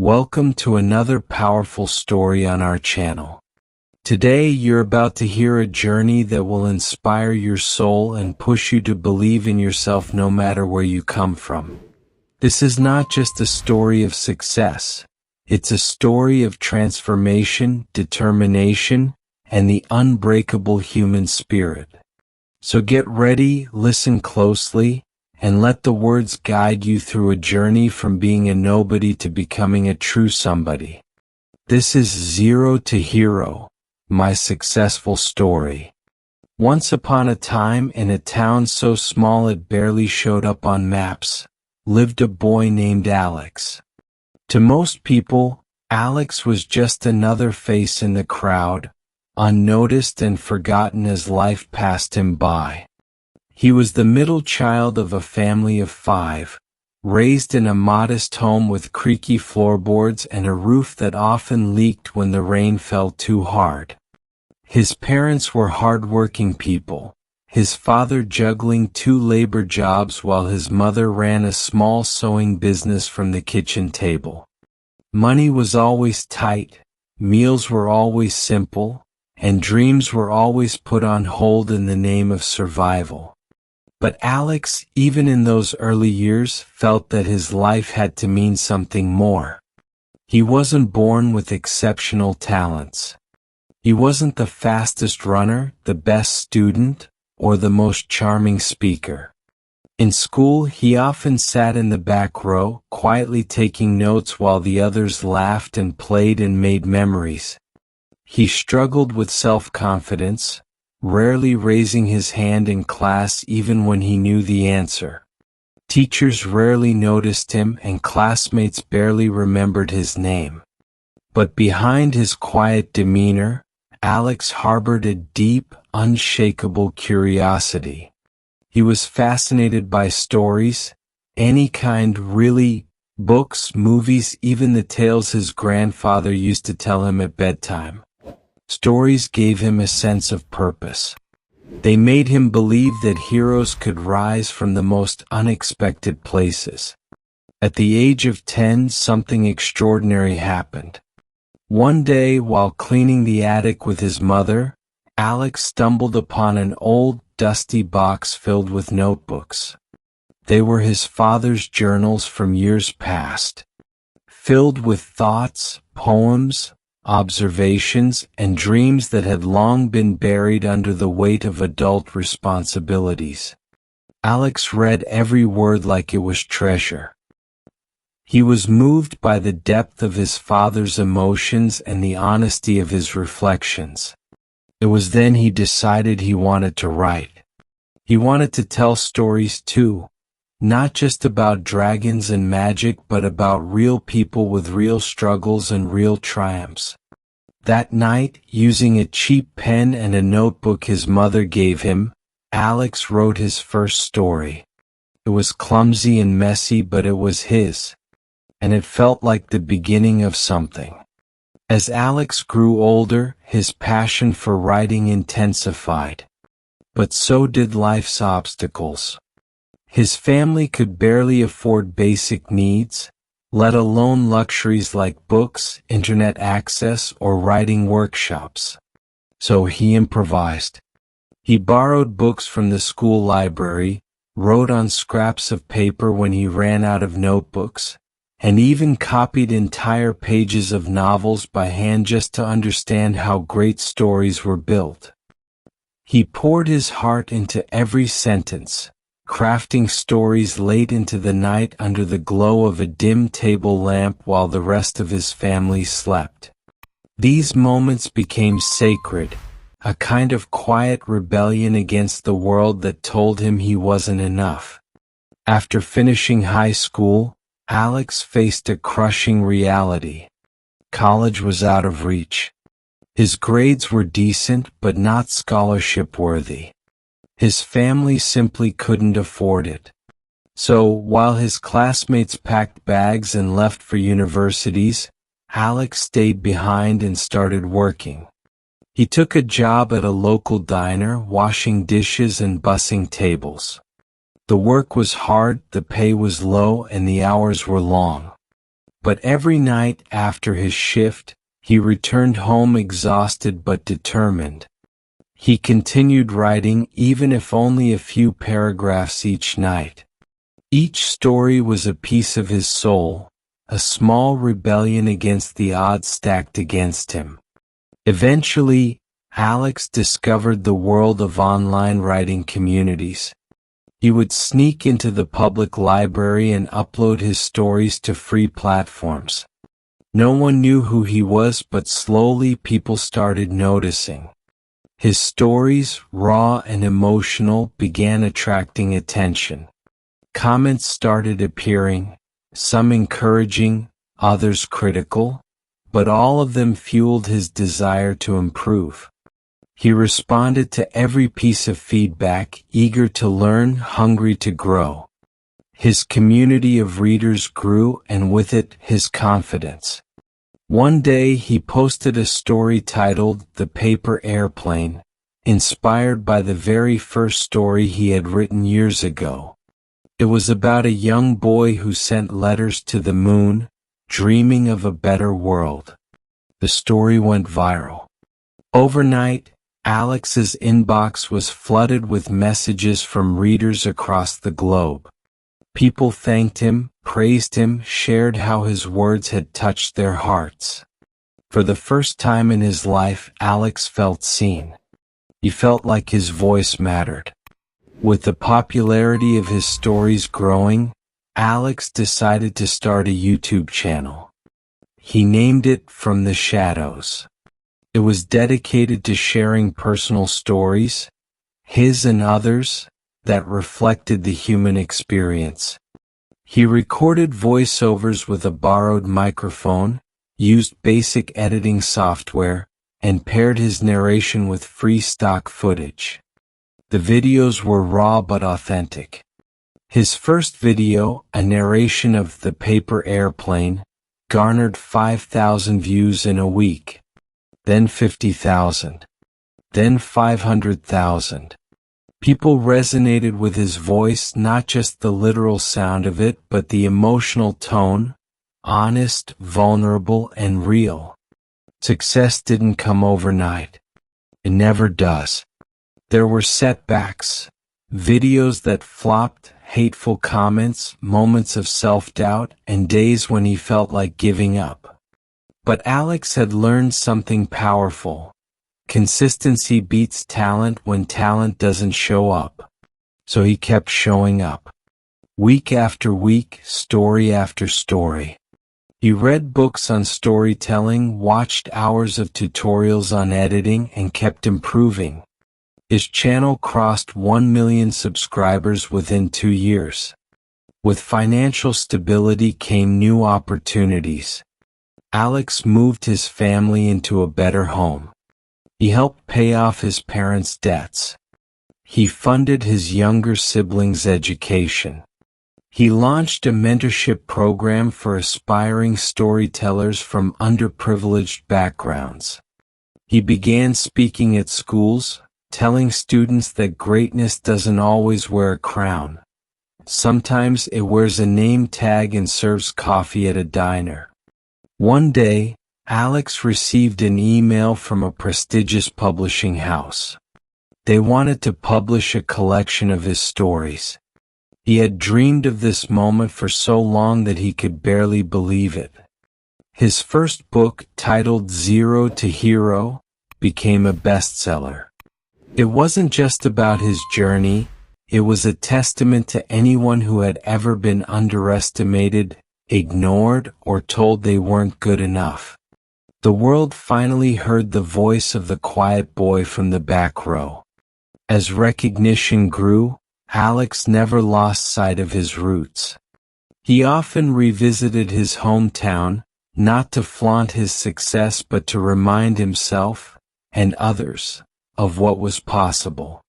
Welcome to another powerful story on our channel. Today you're about to hear a journey that will inspire your soul and push you to believe in yourself no matter where you come from. This is not just a story of success. It's a story of transformation, determination, and the unbreakable human spirit. So get ready, listen closely, and let the words guide you through a journey from being a nobody to becoming a true somebody. This is Zero to Hero, my successful story. Once upon a time, in a town so small it barely showed up on maps, lived a boy named Alex. To most people, Alex was just another face in the crowd, unnoticed and forgotten as life passed him by. He was the middle child of a family of 5, raised in a modest home with creaky floorboards and a roof that often leaked when the rain fell too hard. His parents were hard-working people, his father juggling 2 labor jobs while his mother ran a small sewing business from the kitchen table. Money was always tight, meals were always simple, and dreams were always put on hold in the name of survival. But Alex, even in those early years, felt that his life had to mean something more. He wasn't born with exceptional talents. He wasn't the fastest runner, the best student, or the most charming speaker. In school, he often sat in the back row, quietly taking notes while the others laughed and played and made memories. He struggled with self-confidence, rarely raising his hand in class even when he knew the answer. Teachers rarely noticed him and classmates barely remembered his name. But behind his quiet demeanor, Alex harbored a deep, unshakable curiosity. He was fascinated by stories, any kind really, books, movies, even the tales his grandfather used to tell him at bedtime. Stories gave him a sense of purpose. They made him believe that heroes could rise from the most unexpected places. At the age of 10, something extraordinary happened. One day, while cleaning the attic with his mother, Alex stumbled upon an old, dusty box filled with notebooks. They were his father's journals from years past, filled with thoughts, poems, observations, and dreams that had long been buried under the weight of adult responsibilities. Alex read every word like it was treasure. He was moved by the depth of his father's emotions and the honesty of his reflections. It was then he decided he wanted to write. He wanted to tell stories too, not just about dragons and magic, but about real people with real struggles and real triumphs. That night, using a cheap pen and a notebook his mother gave him, Alex wrote his first story. It was clumsy and messy, but it was his, and it felt like the beginning of something. As Alex grew older, his passion for writing intensified. But so did life's obstacles. His family could barely afford basic needs, let alone luxuries like books, internet access, or writing workshops. So he improvised. He borrowed books from the school library, wrote on scraps of paper when he ran out of notebooks, and even copied entire pages of novels by hand just to understand how great stories were built. He poured his heart into every sentence, crafting stories late into the night under the glow of a dim table lamp while the rest of his family slept. These moments became sacred, a kind of quiet rebellion against the world that told him he wasn't enough. After finishing high school, Alex faced a crushing reality. College was out of reach. His grades were decent but not scholarship-worthy. His family simply couldn't afford it. So, while his classmates packed bags and left for universities, Alex stayed behind and started working. He took a job at a local diner, washing dishes and bussing tables. The work was hard, the pay was low, and the hours were long. But every night after his shift, he returned home exhausted but determined. He continued writing even if only a few paragraphs each night. Each story was a piece of his soul, a small rebellion against the odds stacked against him. Eventually, Alex discovered the world of online writing communities. He would sneak into the public library and upload his stories to free platforms. No one knew who he was, but slowly people started noticing. His stories, raw and emotional, began attracting attention. Comments started appearing, some encouraging, others critical, but all of them fueled his desire to improve. He responded to every piece of feedback, eager to learn, hungry to grow. His community of readers grew, and with it, his confidence. One day he posted a story titled "The Paper Airplane," inspired by the very first story he had written years ago. It was about a young boy who sent letters to the moon, dreaming of a better world. The story went viral. Overnight, Alex's inbox was flooded with messages from readers across the globe. People thanked him, praised him, shared how his words had touched their hearts. For the first time in his life, Alex felt seen. He felt like his voice mattered. With the popularity of his stories growing, Alex decided to start a YouTube channel. He named it From the Shadows. It was dedicated to sharing personal stories, his and others, that reflected the human experience. He recorded voiceovers with a borrowed microphone, used basic editing software, and paired his narration with free stock footage. The videos were raw but authentic. His first video, a narration of "The Paper Airplane," garnered 5,000 views in a week. Then 50,000. Then 500,000. People resonated with his voice, not just the literal sound of it, but the emotional tone, honest, vulnerable, and real. Success didn't come overnight. It never does. There were setbacks, videos that flopped, hateful comments, moments of self-doubt, and days when he felt like giving up. But Alex had learned something powerful. Consistency beats talent when talent doesn't show up. So he kept showing up. Week after week, story after story. He read books on storytelling, watched hours of tutorials on editing, and kept improving. His channel crossed 1 million subscribers within 2 years. With financial stability came new opportunities. Alex moved his family into a better home. He helped pay off his parents' debts. He funded his younger siblings' education. He launched a mentorship program for aspiring storytellers from underprivileged backgrounds. He began speaking at schools, telling students that greatness doesn't always wear a crown. Sometimes it wears a name tag and serves coffee at a diner. One day, Alex received an email from a prestigious publishing house. They wanted to publish a collection of his stories. He had dreamed of this moment for so long that he could barely believe it. His first book, titled Zero to Hero, became a bestseller. It wasn't just about his journey, it was a testament to anyone who had ever been underestimated, ignored, or told they weren't good enough. The world finally heard the voice of the quiet boy from the back row. As recognition grew, Alex never lost sight of his roots. He often revisited his hometown, not to flaunt his success but to remind himself, and others, of what was possible.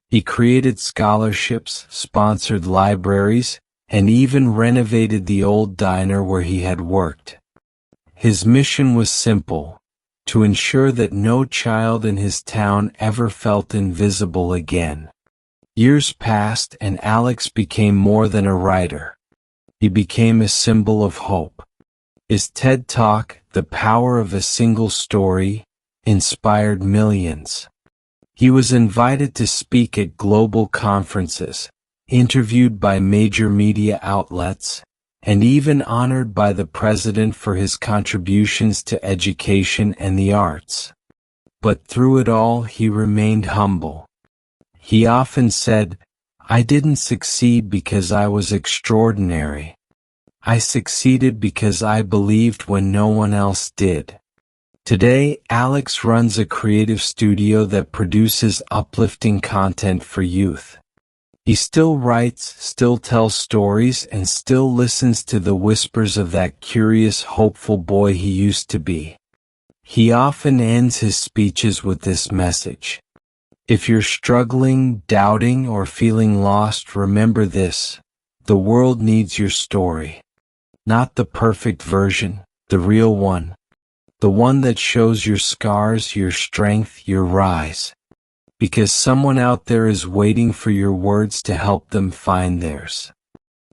He created scholarships, sponsored libraries, and even renovated the old diner where he had worked. His mission was simple: to ensure that no child in his town ever felt invisible again. Years passed and Alex became more than a writer. He became a symbol of hope. His TED Talk, The Power of a Single Story, inspired millions. He was invited to speak at global conferences, interviewed by major media outlets, and even honored by the president for his contributions to education and the arts. But through it all, he remained humble. He often said, "I didn't succeed because I was extraordinary. I succeeded because I believed when no one else did." Today, Alex runs a creative studio that produces uplifting content for youth. He still writes, still tells stories, and still listens to the whispers of that curious, hopeful boy he used to be. He often ends his speeches with this message: if you're struggling, doubting, or feeling lost, remember this: the world needs your story. Not the perfect version, the real one. The one that shows your scars, your strength, your rise. Because someone out there is waiting for your words to help them find theirs.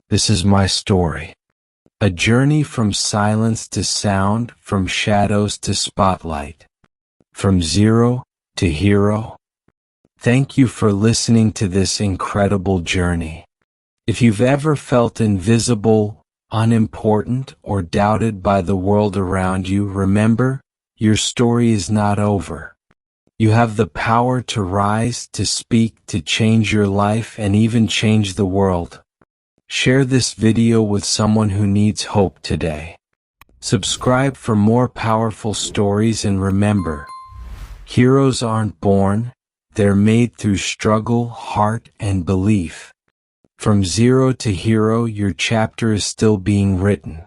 This is my story. A journey from silence to sound, from shadows to spotlight. From zero to hero. Thank you for listening to this incredible journey. If you've ever felt invisible, unimportant, or doubted by the world around you, remember, your story is not over. You have the power to rise, to speak, to change your life, and even change the world. Share this video with someone who needs hope today. Subscribe for more powerful stories, and remember, heroes aren't born, they're made through struggle, heart, and belief. From zero to hero, your chapter is still being written.